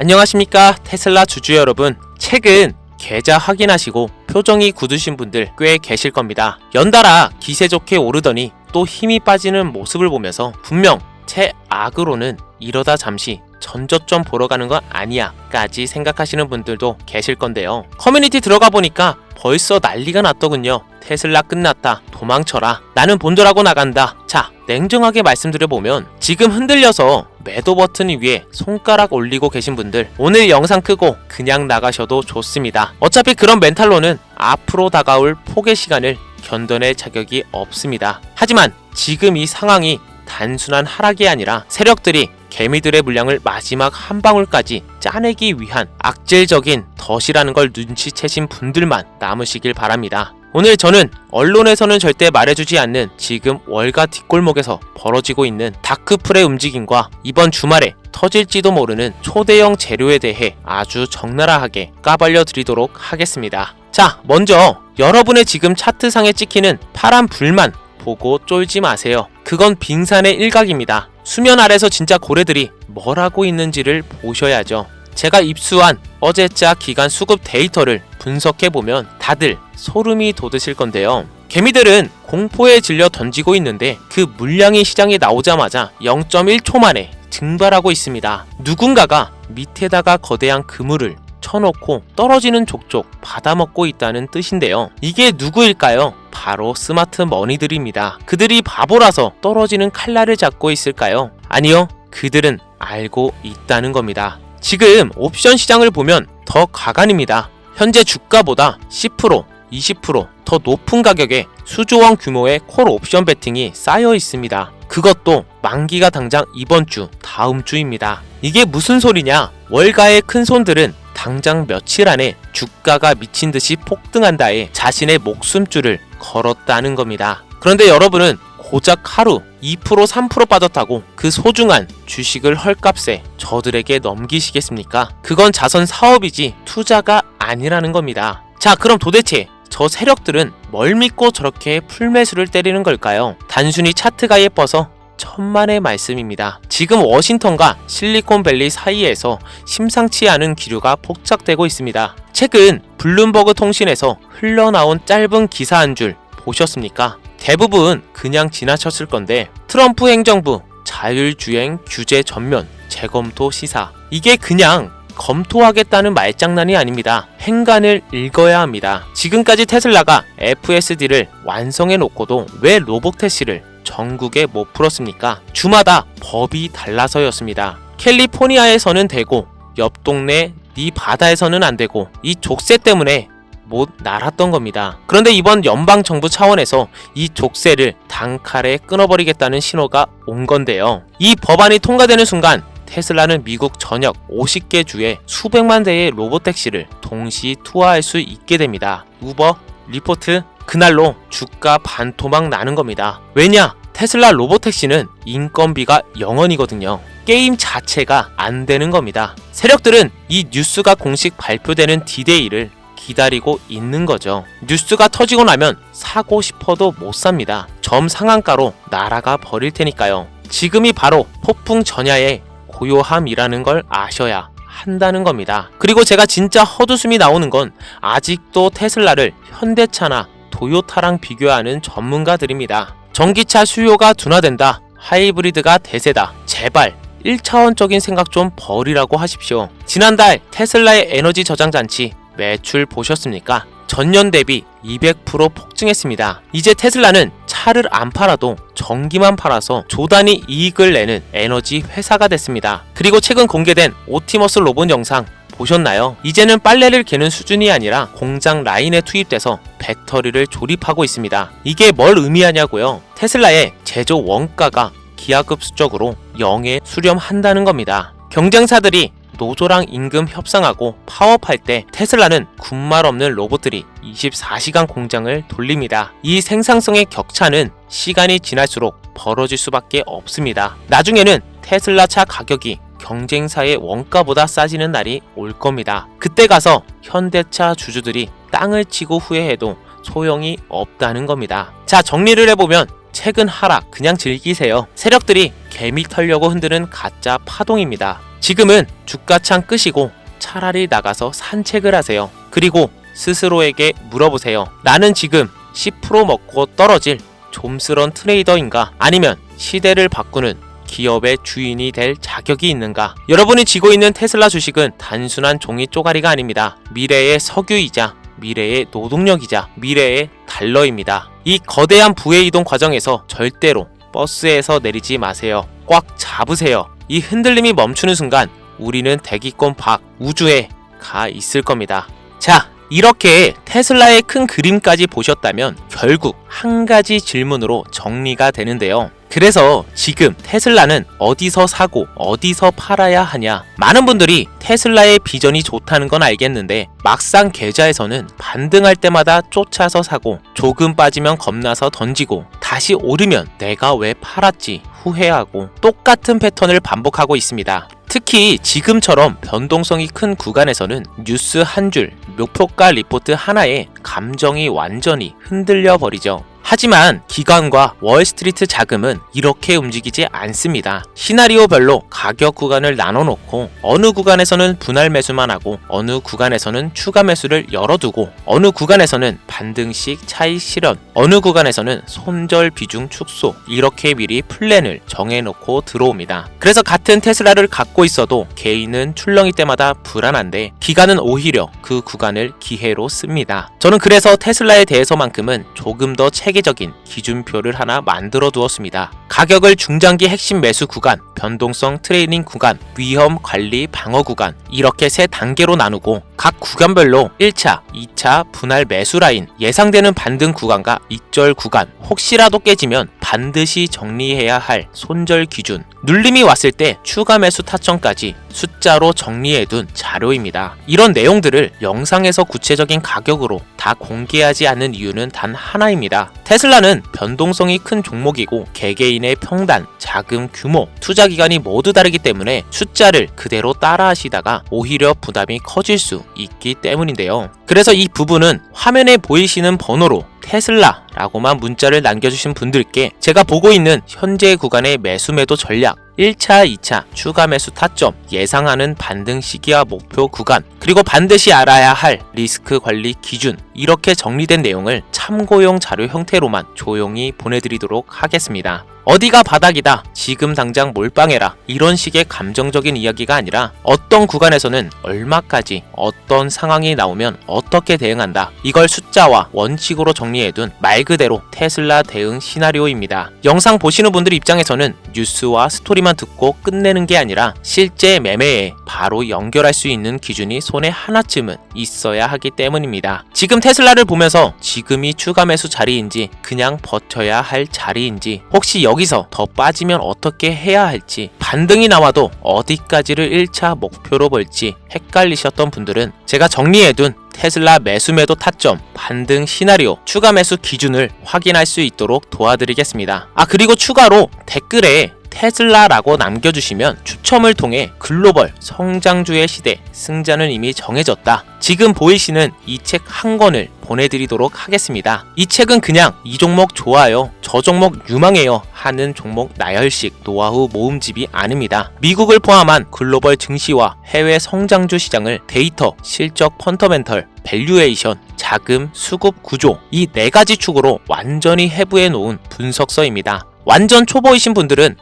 안녕하십니까 테슬라 주주 여러분. 최근 계좌 확인하시고 표정이 굳으신 분들 꽤 계실 겁니다. 연달아 기세 좋게 오르더니 또 힘이 빠지는 모습을 보면서 분명 제 악으로는 이러다 잠시 전저점 보러 가는 건 아니야 까지 생각하시는 분들도 계실 건데요. 커뮤니티 들어가 보니까 벌써 난리가 났더군요. 테슬라 끝났다, 도망쳐라, 나는 본전하고 나간다. 자, 냉정하게 말씀드려보면 지금 흔들려서 매도 버튼 위에 손가락 올리고 계신 분들, 오늘 영상 끄고 그냥 나가셔도 좋습니다. 어차피 그런 멘탈로는 앞으로 다가올 폭의 시간을 견뎌낼 자격이 없습니다. 하지만 지금 이 상황이 단순한 하락이 아니라 세력들이 개미들의 물량을 마지막 한 방울까지 짜내기 위한 악질적인 덫이라는 걸 눈치채신 분들만 남으시길 바랍니다. 오늘 저는 언론에서는 절대 말해주지 않는 지금 월가 뒷골목에서 벌어지고 있는 다크풀의 움직임과 이번 주말에 터질지도 모르는 초대형 재료에 대해 아주 적나라하게 까발려 드리도록 하겠습니다. 자, 먼저 여러분의 지금 차트상에 찍히는 파란 불만 보고 쫄지 마세요. 그건 빙산의 일각입니다. 수면 아래서 진짜 고래들이 뭘 하고 있는지를 보셔야죠. 제가 입수한 어제자 기간 수급 데이터를 분석해보면 다들 소름이 돋으실 건데요. 개미들은 공포에 질려 던지고 있는데 그 물량이 시장에 나오자마자 0.1초 만에 증발하고 있습니다. 누군가가 밑에다가 거대한 그물을 쳐놓고 떨어지는 족족 받아먹고 있다는 뜻인데요. 이게 누구일까요? 바로 스마트 머니들입니다. 그들이 바보라서 떨어지는 칼날을 잡고 있을까요? 아니요, 그들은 알고 있다는 겁니다. 지금 옵션 시장을 보면 더 가관입니다. 현재 주가보다 10%, 20% 더 높은 가격에 수조원 규모의 콜 옵션 베팅이 쌓여 있습니다. 그것도 만기가 당장 이번 주, 다음 주입니다. 이게 무슨 소리냐? 월가의 큰 손들은 당장 며칠 안에 주가가 미친 듯이 폭등한다에 자신의 목숨줄을 걸었다는 겁니다. 그런데 여러분은 고작 하루 2%, 3% 빠졌다고 그 소중한 주식을 헐값에 저들에게 넘기시겠습니까? 그건 자선 사업이지 투자가 아니라는 겁니다. 자, 그럼 도대체 저 세력들은 뭘 믿고 저렇게 풀매수를 때리는 걸까요? 단순히 차트가 예뻐서 천만의 말씀입니다. 지금 워싱턴과 실리콘밸리 사이에서 심상치 않은 기류가 폭작되고 있습니다. 최근 블룸버그 통신에서 흘러나온 짧은 기사 한 줄 보셨습니까? 대부분 그냥 지나쳤을 건데, 트럼프 행정부 자율주행 규제 전면 재검토 시사. 이게 그냥 검토하겠다는 말장난이 아닙니다. 행간을 읽어야 합니다. 지금까지 테슬라가 FSD를 완성해 놓고도 왜 로보택시를 전국에 못 풀었습니까? 주마다 법이 달라서였습니다. 캘리포니아에서는 되고 옆 동네 니바다에서는 안 되고 이 족쇄 때문에 못 날았던 겁니다. 그런데 이번 연방정부 차원에서 이 족쇄를 단칼에 끊어버리겠다는 신호가 온 건데요. 이 법안이 통과되는 순간 테슬라는 미국 전역 50개 주에 수백만 대의 로보택시를 동시 투하할 수 있게 됩니다. 우버, 리포트, 그날로 주가 반토막 나는 겁니다. 왜냐? 테슬라 로보택시는 인건비가 0원이거든요. 게임 자체가 안 되는 겁니다. 세력들은 이 뉴스가 공식 발표되는 디데이를 기다리고 있는 거죠. 뉴스가 터지고 나면 사고 싶어도 못 삽니다. 점 상한가로 날아가 버릴 테니까요. 지금이 바로 폭풍 전야의 고요함이라는 걸 아셔야 한다는 겁니다. 그리고 제가 진짜 헛웃음이 나오는 건 아직도 테슬라를 현대차나 도요타랑 비교하는 전문가들입니다. 전기차 수요가 둔화된다, 하이브리드가 대세다, 제발 1차원적인 생각 좀 버리라고 하십시오. 지난달 테슬라의 에너지 저장 장치 매출 보셨습니까? 전년 대비 200% 폭증했습니다. 이제 테슬라는 차를 안 팔아도 전기만 팔아서 조단위 이익을 내는 에너지 회사가 됐습니다. 그리고 최근 공개된 옵티머스 로봇 영상 보셨나요? 이제는 빨래를 개는 수준이 아니라 공장 라인에 투입돼서 배터리를 조립하고 있습니다. 이게 뭘 의미하냐고요? 테슬라의 제조 원가가 기하급수적으로 0에 수렴한다는 겁니다. 경쟁사들이 노조랑 임금 협상하고 파업할 때 테슬라는 군말 없는 로봇들이 24시간 공장을 돌립니다. 이 생산성의 격차는 시간이 지날수록 벌어질 수밖에 없습니다. 나중에는 테슬라 차 가격이 경쟁사의 원가보다 싸지는 날이 올 겁니다. 그때 가서 현대차 주주들이 땅을 치고 후회해도 소용이 없다는 겁니다. 자, 정리를 해보면 최근 하락 그냥 즐기세요. 세력들이 개미 털려고 흔드는 가짜 파동입니다. 지금은 주가창 끄시고 차라리 나가서 산책을 하세요. 그리고 스스로에게 물어보세요. 나는 지금 10% 먹고 떨어질 좀스런 트레이더인가? 아니면 시대를 바꾸는 기업의 주인이 될 자격이 있는가? 여러분이 쥐고 있는 테슬라 주식은 단순한 종이 쪼가리가 아닙니다. 미래의 석유이자 미래의 노동력이자 미래의 달러입니다. 이 거대한 부의 이동 과정에서 절대로 버스에서 내리지 마세요. 꽉 잡으세요. 이 흔들림이 멈추는 순간 우리는 대기권 밖 우주에 가 있을 겁니다. 자, 이렇게 테슬라의 큰 그림까지 보셨다면 결국 한 가지 질문으로 정리가 되는데요. 그래서 지금 테슬라는 어디서 사고 어디서 팔아야 하냐? 많은 분들이 테슬라의 비전이 좋다는 건 알겠는데 막상 계좌에서는 반등할 때마다 쫓아서 사고 조금 빠지면 겁나서 던지고 다시 오르면 내가 왜 팔았지 후회하고 똑같은 패턴을 반복하고 있습니다. 특히 지금처럼 변동성이 큰 구간에서는 뉴스 한 줄, 목표가 리포트 하나에 감정이 완전히 흔들려 버리죠. 하지만 기관과 월스트리트 자금은 이렇게 움직이지 않습니다. 시나리오별로 가격 구간을 나눠놓고 어느 구간에서는 분할 매수만 하고 어느 구간에서는 추가 매수를 열어두고 어느 구간에서는 반등식 차익 실현, 어느 구간에서는 손절 비중 축소, 이렇게 미리 플랜을 정해놓고 들어옵니다. 그래서 같은 테슬라를 갖고 있어도 개인은 출렁이 때마다 불안한데 기관은 오히려 그 구간을 기회로 씁니다. 저는 그래서 테슬라에 대해서만큼은 조금 더 체계적인 기준표를 하나 만들어 두었습니다. 가격을 중장기 핵심 매수 구간, 변동성 트레이닝 구간, 위험 관리 방어 구간, 이렇게 세 단계로 나누고 각 구간별로 1차, 2차 분할 매수 라인, 예상되는 반등 구간과 익절 구간, 혹시라도 깨지면 반드시 정리해야 할 손절 기준, 눌림이 왔을 때 추가 매수 타점까지 숫자로 정리해둔 자료입니다. 이런 내용들을 영상에서 구체적인 가격으로 다 공개하지 않는 이유는 단 하나입니다. 테슬라는 변동성이 큰 종목이고 개개인의 평단, 자금 규모, 투자 기간이 모두 다르기 때문에 숫자를 그대로 따라 하시다가 오히려 부담이 커질 수 있기 때문인데요. 그래서 이 부분은 화면에 보이시는 번호로 테슬라 라고만 문자를 남겨주신 분들께 제가 보고 있는 현재 구간의 매수 매도 전략, 1차, 2차 추가 매수 타점, 예상하는 반등 시기와 목표 구간, 그리고 반드시 알아야 할 리스크 관리 기준, 이렇게 정리된 내용을 참고용 자료 형태로만 조용히 보내드리도록 하겠습니다. 어디가 바닥이다, 지금 당장 몰빵해라, 이런 식의 감정적인 이야기가 아니라 어떤 구간에서는 얼마까지 어떤 상황이 나오면 어떻게 대응한다, 이걸 숫자와 원칙으로 정리해둔 말 그대로 테슬라 대응 시나리오입니다. 영상 보시는 분들 입장에서는 뉴스와 스토리만 듣고 끝내는 게 아니라 실제 매매에 바로 연결할 수 있는 기준이 손에 하나쯤은 있어야 하기 때문입니다. 지금 테슬라를 보면서 지금이 추가 매수 자리인지 그냥 버텨야 할 자리인지, 혹시 여기서 더 빠지면 어떻게 해야 할지, 반등이 나와도 어디까지를 1차 목표로 볼지 헷갈리셨던 분들은 제가 정리해둔 테슬라 매수 매도 타점, 반등 시나리오, 추가 매수 기준을 확인할 수 있도록 도와드리겠습니다. 그리고 추가로 댓글에 테슬라라고 남겨주시면 추첨을 통해 글로벌 성장주의 시대, 승자는 이미 정해졌다, 지금 보이시는 이 책 한 권을 보내드리도록 하겠습니다. 이 책은 그냥 이 종목 좋아요, 저 종목 유망해요 하는 종목 나열식 노하우 모음집이 아닙니다. 미국을 포함한 글로벌 증시와 해외 성장주 시장을 데이터, 실적, 펀더멘털, 밸류에이션, 자금, 수급 구조, 이 4가지 축으로 완전히 해부해 놓은 분석서입니다. 완전 초보이신 분들은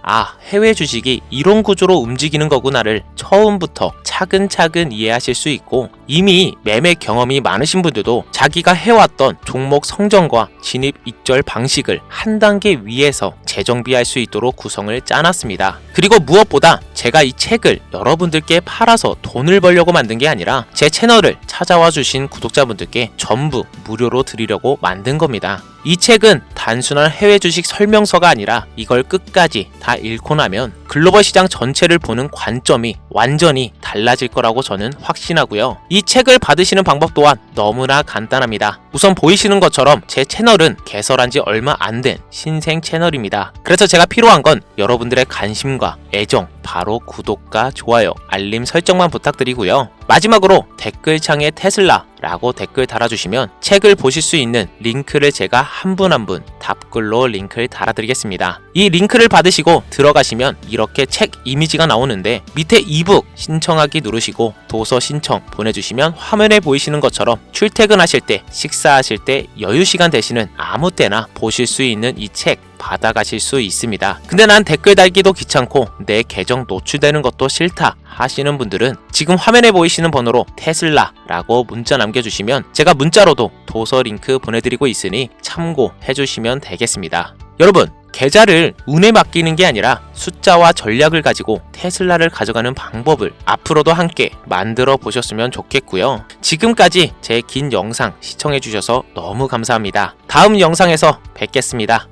해외 주식이 이런 구조로 움직이는 거구나를 처음부터 차근차근 이해하실 수 있고, 이미 매매 경험이 많으신 분들도 자기가 해왔던 종목 성정과 진입 익절 방식을 한 단계 위에서 재정비할 수 있도록 구성을 짜놨습니다. 그리고 무엇보다 제가 이 책을 여러분들께 팔아서 돈을 벌려고 만든 게 아니라 제 채널을 찾아와 주신 구독자분들께 전부 무료로 드리려고 만든 겁니다. 이 책은 단순한 해외 주식 설명서가 아니라 이걸 끝까지 다 읽고 나면 글로벌 시장 전체를 보는 관점이 완전히 달라질 거라고 저는 확신하고요. 이 책을 받으시는 방법 또한 너무나 간단합니다. 우선 보이시는 것처럼 제 채널은 개설한 지 얼마 안 된 신생 채널입니다. 그래서 제가 필요한 건 여러분들의 관심과 애정, 바로 구독과 좋아요, 알림 설정만 부탁드리고요. 마지막으로 댓글창에 테슬라, 라고 댓글 달아주시면 책을 보실 수 있는 링크를 제가 한 분 한 분 답글로 링크를 달아드리겠습니다. 이 링크를 받으시고 들어가시면 이렇게 책 이미지가 나오는데 밑에 이북 신청하기 누르시고 도서 신청 보내주시면 화면에 보이시는 것처럼 출퇴근하실 때, 식사하실 때, 여유시간 되시는 아무 때나 보실 수 있는 이 책 받아가실 수 있습니다. 근데 난 댓글 달기도 귀찮고 내 계정 노출되는 것도 싫다 하시는 분들은 지금 화면에 보이시는 번호로 테슬라라고 문자 남겨주시면 제가 문자로도 도서 링크 보내드리고 있으니 참고해주시면 되겠습니다. 여러분, 계좌를 운에 맡기는 게 아니라 숫자와 전략을 가지고 테슬라를 가져가는 방법을 앞으로도 함께 만들어 보셨으면 좋겠고요. 지금까지 제 긴 영상 시청해 주셔서 너무 감사합니다. 다음 영상에서 뵙겠습니다.